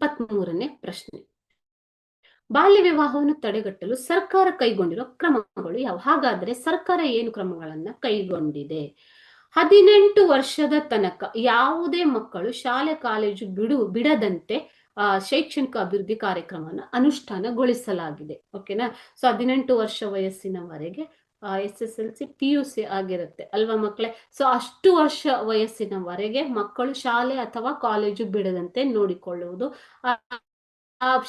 23ನೇ ಪ್ರಶ್ನೆ. ಬಾಲ್ಯ ವಿವಾಹವನ್ನು ತಡೆಗಟ್ಟಲು ಸರ್ಕಾರ ಕೈಗೊಂಡಿರುವ ಕ್ರಮಗಳು ಯಾವ? ಹಾಗಾದ್ರೆ ಸರ್ಕಾರ ಏನು ಕ್ರಮಗಳನ್ನ ಕೈಗೊಂಡಿದೆ? 18 ವರ್ಷದ ತನಕ ಯಾವುದೇ ಮಕ್ಕಳು ಶಾಲೆ ಕಾಲೇಜು ಬಿಡದಂತೆ ಶೈಕ್ಷಣಿಕ ಅಭಿವೃದ್ಧಿ ಕಾರ್ಯಕ್ರಮವನ್ನು ಅನುಷ್ಠಾನಗೊಳಿಸಲಾಗಿದೆ. ಓಕೆನಾ? ಸೊ 18 ವರ್ಷ ವಯಸ್ಸಿನವರೆಗೆ SSLC PUC ಆಗಿರುತ್ತೆ ಅಲ್ವಾ ಮಕ್ಕಳೇ? ಸೊ ಅಷ್ಟು ವರ್ಷ ವಯಸ್ಸಿನವರೆಗೆ ಮಕ್ಕಳು ಶಾಲೆ ಅಥವಾ ಕಾಲೇಜು ಬಿಡದಂತೆ ನೋಡಿಕೊಳ್ಳುವುದು,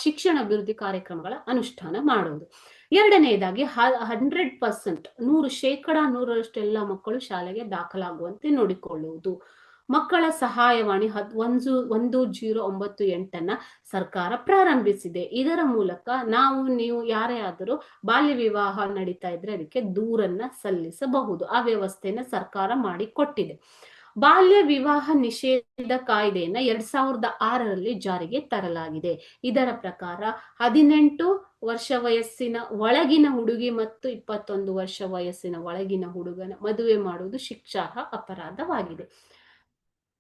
ಶಿಕ್ಷಣ ಅಭಿವೃದ್ಧಿ ಕಾರ್ಯಕ್ರಮಗಳ ಅನುಷ್ಠಾನ ಮಾಡುವುದು. ಎರಡನೆಯದಾಗಿ 100%, 100% ಎಲ್ಲ ಮಕ್ಕಳು ಶಾಲೆಗೆ ದಾಖಲಾಗುವಂತೆ ನೋಡಿಕೊಳ್ಳುವುದು. ಮಕ್ಕಳ ಸಹಾಯವಾಣಿ 1098 ಸರ್ಕಾರ ಪ್ರಾರಂಭಿಸಿದೆ. ಇದರ ಮೂಲಕ ನೀವು ಯಾರೇ ಆದರೂ ಬಾಲ್ಯ ವಿವಾಹ ನಡೀತಾ ಇದ್ರೆ ಅದಕ್ಕೆ ದೂರನ್ನ ಸಲ್ಲಿಸಬಹುದು. ಆ ವ್ಯವಸ್ಥೆಯನ್ನ ಸರ್ಕಾರ ಮಾಡಿಕೊಟ್ಟಿದೆ. ಬಾಲ್ಯ ವಿವಾಹ ನಿಷೇಧ ಕಾಯ್ದೆಯನ್ನ 2006ರಲ್ಲಿ ಜಾರಿಗೆ ತರಲಾಗಿದೆ. ಇದರ ಪ್ರಕಾರ 18 ವರ್ಷ ವಯಸ್ಸಿನ ಒಳಗಿನ ಹುಡುಗಿ ಮತ್ತು 21 ವರ್ಷ ವಯಸ್ಸಿನ ಒಳಗಿನ ಹುಡುಗನ ಮದುವೆ ಮಾಡುವುದು ಶಿಕ್ಷಾರ್ಹ ಅಪರಾಧವಾಗಿದೆ.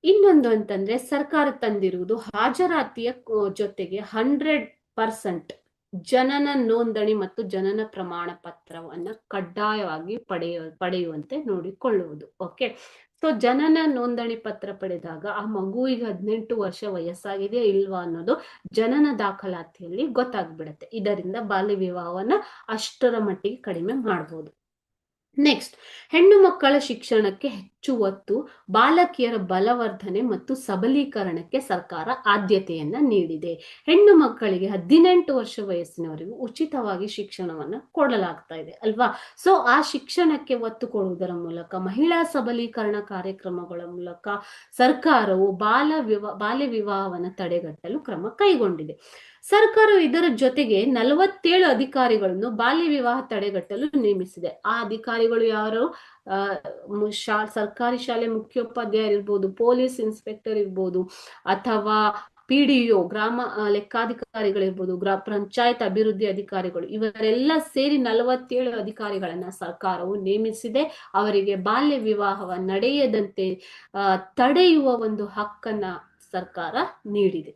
ಇನ್ನೊಂದು ಅಂತಂದ್ರೆ ಸರ್ಕಾರ ತಂದಿರುವುದು ಹಾಜರಾತಿಯ ಜೊತೆಗೆ 100% ಜನನ ನೋಂದಣಿ ಮತ್ತು ಜನನ ಪ್ರಮಾಣ ಪತ್ರವನ್ನ ಕಡ್ಡಾಯವಾಗಿ ಪಡೆಯುವಂತೆ ನೋಡಿಕೊಳ್ಳುವುದು. ಓಕೆ, ಸೊ ಜನನ ನೋಂದಣಿ ಪತ್ರ ಪಡೆದಾಗ ಆ ಮಗುವಿಗೆ 18 ವರ್ಷ ವಯಸ್ಸಾಗಿದೆಯಾ ಇಲ್ವಾ ಅನ್ನೋದು ಜನನ ದಾಖಲಾತಿಯಲ್ಲಿ ಗೊತ್ತಾಗ್ಬಿಡತ್ತೆ. ಇದರಿಂದ ಬಾಲ್ಯ ವಿವಾಹವನ್ನ ಅಷ್ಟರ ಮಟ್ಟಿಗೆ ಕಡಿಮೆ ಮಾಡಬಹುದು. ನೆಕ್ಸ್ಟ್, ಹೆಣ್ಣು ಮಕ್ಕಳ ಶಿಕ್ಷಣಕ್ಕೆ ಹೆಚ್ಚು ಒತ್ತು, ಬಾಲಕಿಯರ ಬಲವರ್ಧನೆ ಮತ್ತು ಸಬಲೀಕರಣಕ್ಕೆ ಸರ್ಕಾರ ಆದ್ಯತೆಯನ್ನ ನೀಡಿದೆ. ಹೆಣ್ಣು ಮಕ್ಕಳಿಗೆ 18 ವರ್ಷ ವಯಸ್ಸಿನವರೆಗೂ ಉಚಿತವಾಗಿ ಶಿಕ್ಷಣವನ್ನ ಕೊಡಲಾಗ್ತಾ ಇದೆ ಅಲ್ವಾ? ಸೊ ಆ ಶಿಕ್ಷಣಕ್ಕೆ ಒತ್ತು ಕೊಡುವುದರ ಮೂಲಕ, ಮಹಿಳಾ ಸಬಲೀಕರಣ ಕಾರ್ಯಕ್ರಮಗಳ ಮೂಲಕ ಸರ್ಕಾರವು ಬಾಲ್ಯ ವಿವಾಹವನ್ನು ತಡೆಗಟ್ಟಲು ಕ್ರಮ ಕೈಗೊಂಡಿದೆ. ಸರ್ಕಾರವು ಇದರ ಜೊತೆಗೆ 47 ಅಧಿಕಾರಿಗಳನ್ನು ಬಾಲ್ಯ ವಿವಾಹ ತಡೆಗಟ್ಟಲು ನೇಮಿಸಿದೆ. ಆ ಅಧಿಕಾರಿಗಳು ಯಾರು? ಸರ್ಕಾರಿ ಶಾಲೆ ಮುಖ್ಯೋಪಾಧ್ಯಾಯರು ಇರ್ಬೋದು, ಪೊಲೀಸ್ ಇನ್ಸ್ಪೆಕ್ಟರ್ ಇರ್ಬೋದು, ಅಥವಾ PDO ಗ್ರಾಮ ಲೆಕ್ಕಾಧಿಕಾರಿಗಳಿರ್ಬೋದು, ಪಂಚಾಯತ್ ಅಭಿವೃದ್ಧಿ ಅಧಿಕಾರಿಗಳು, ಇವರೆಲ್ಲ ಸೇರಿ 47 ಅಧಿಕಾರಿಗಳನ್ನ ಸರ್ಕಾರವು ನೇಮಿಸಿದೆ. ಅವರಿಗೆ ಬಾಲ್ಯ ವಿವಾಹವ ನಡೆಯದಂತೆ ತಡೆಯುವ ಒಂದು ಹಕ್ಕನ್ನ ಸರ್ಕಾರ ನೀಡಿದೆ.